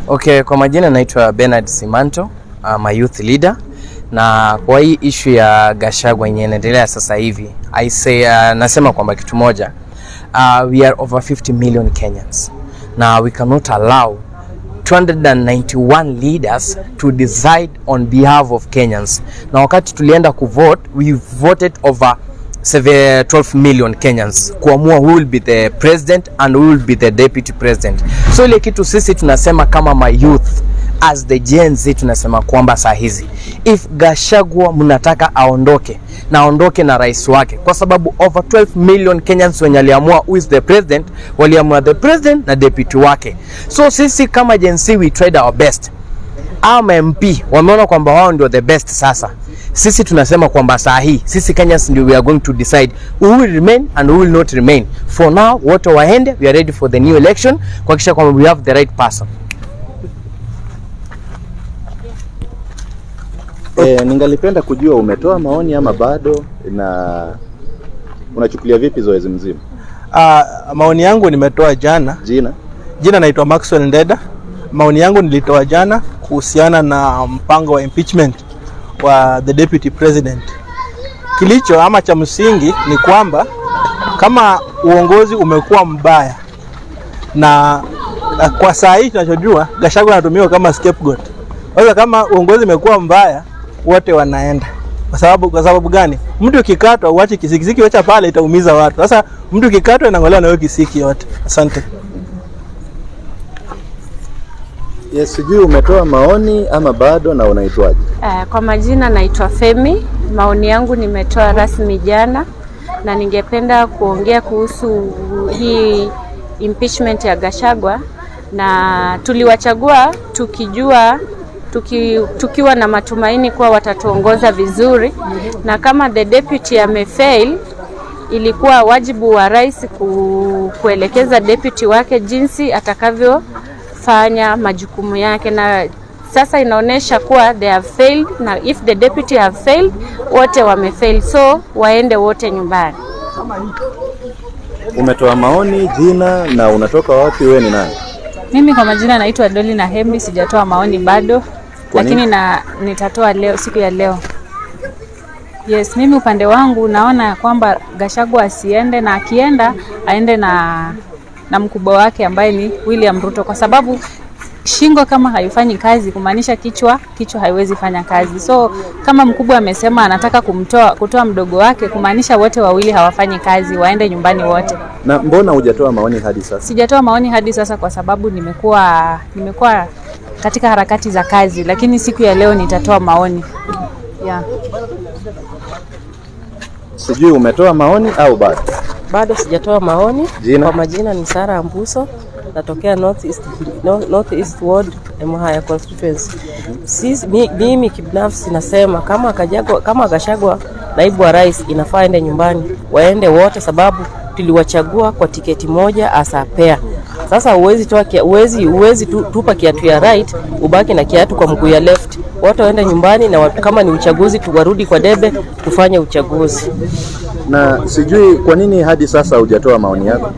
Okay, kwa majina naitwa Bernard Simanto, I'm a youth leader. Na kwa hii issue ya Gachagua yenye inaendelea sasa hivi, nasema kwamba kitu moja, we are over 50 million Kenyans. Now we cannot allow 291 leaders to decide on behalf of Kenyans. Na wakati tulienda kuvote, we voted over 12 million Kenyans kuamua who will be the president and who will be the deputy president. So ile kitu sisi tunasema kama my youth as the Gen Z tunasema kwamba saa hizi if Gachagua mnataka aondoke na aondoke na rais wake, kwa sababu over 12 million Kenyans wenye waliamua who is the president, waliamua the president na deputy wake. So sisi kama Gen Z we tried our best. MP wameona kwamba wao ndio the best. Sasa sisi tunasema kwamba saa hii sisi Kenyans ndio we are going to decide who will remain and who will not remain. For now wote waende, we are ready for the new election kuhakikisha kwamba we have the right person. Ningalipenda kujua umetoa maoni ama bado, na unachukulia vipi zoezi mzima? Maoni yangu nimetoa jana. Jina naitwa Maxwell Ndeda. Maoni yangu nilitoa jana kuhusiana na mpango wa impeachment wa the deputy president. Kilicho ama cha msingi ni kwamba kama uongozi umekuwa mbaya, na kwa saa hii tunachojua Gachagua anatumiwa kama scapegoat. Sasa kama uongozi umekuwa mbaya, wote wanaenda. Kwa sababu gani? Mtu ukikatwa uache kisiki wacha pale itaumiza watu. Sasa mtu ukikatwa inangolewa na wewe kisiki yote. Asante. Yes, sijui umetoa maoni ama bado, na unaitwaje? Kwa majina naitwa Femi. Maoni yangu nimetoa rasmi jana, na ningependa kuongea kuhusu hii impeachment ya Gachagua. Na tuliwachagua tukiwa na matumaini kuwa watatuongoza vizuri, na kama the deputy amefail, ilikuwa wajibu wa rais kuelekeza deputy wake jinsi atakavyofanya majukumu yake, na sasa inaonesha kuwa they have failed, na if the deputy have failed, wote wamefail, so waende wote nyumbani. Umetoa maoni, jina na unatoka wapi, wewe ni nani? Mimi kwa majina naitwa Dolly na Hembi, sijatoa maoni bado. Lakini nitatoa leo, siku ya leo. Yes, mimi upande wangu naona kwamba Gachagua asiende, na akienda aende na mkubwa wake ambaye ni William Ruto, kwa sababu shingo kama haifanyi kazi kumaanisha kichwa haiwezi fanya kazi. So kama mkubwa amesema anataka kutoa mdogo wake, kumaanisha wote wawili hawafanyi kazi, waende nyumbani wote. Na mbona hujatoa maoni hadi sasa? Sijatoa maoni hadi sasa kwa sababu nimekuwa katika harakati za kazi, lakini siku ya leo nitatoa maoni. Yeah. Sijui umetoa maoni au bado? Bado sijatoa maoni. Jina? Kwa majina ni Sara Ambuso, natokea North East Ward, Emuhaya constituency. Mimi kibinafsi nasema kama Gachagua naibu wa rais inafaa ende nyumbani, waende wote, sababu tuliwachagua kwa tiketi moja asapea. Sasa uwezi tupa kiatu ya right ubaki na kiatu kwa mguu ya left. Wote waende nyumbani, na kama ni uchaguzi tuwarudi kwa debe tufanye uchaguzi. Na sijui kwa nini hadi sasa hujatoa maoni yako?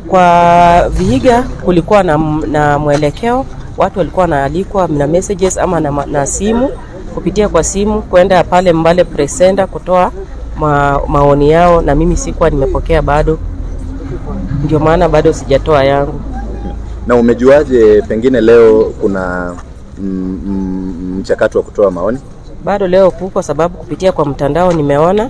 Kwa Vihiga kulikuwa na mwelekeo, watu walikuwa wanaalikwa na messages ama na simu, kupitia kwa simu kwenda pale Mbale Press Center kutoa maoni yao, na mimi sikuwa nimepokea bado. Ndio maana bado sijatoa yangu. Na umejuaje pengine leo kuna mchakato wa kutoa maoni? Bado leo kuko, sababu kupitia kwa mtandao nimeona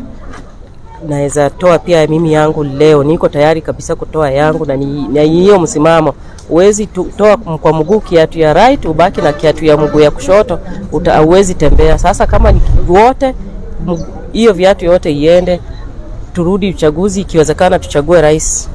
naweza toa pia mimi yangu leo. Niko tayari kabisa kutoa yangu, na hiyo msimamo. Uwezi toa kwa mguu kiatu ya right ubaki na kiatu ya mguu ya kushoto, uwezi tembea. Sasa kama ni wote hiyo viatu yote iende, turudi uchaguzi, ikiwezekana tuchague rais.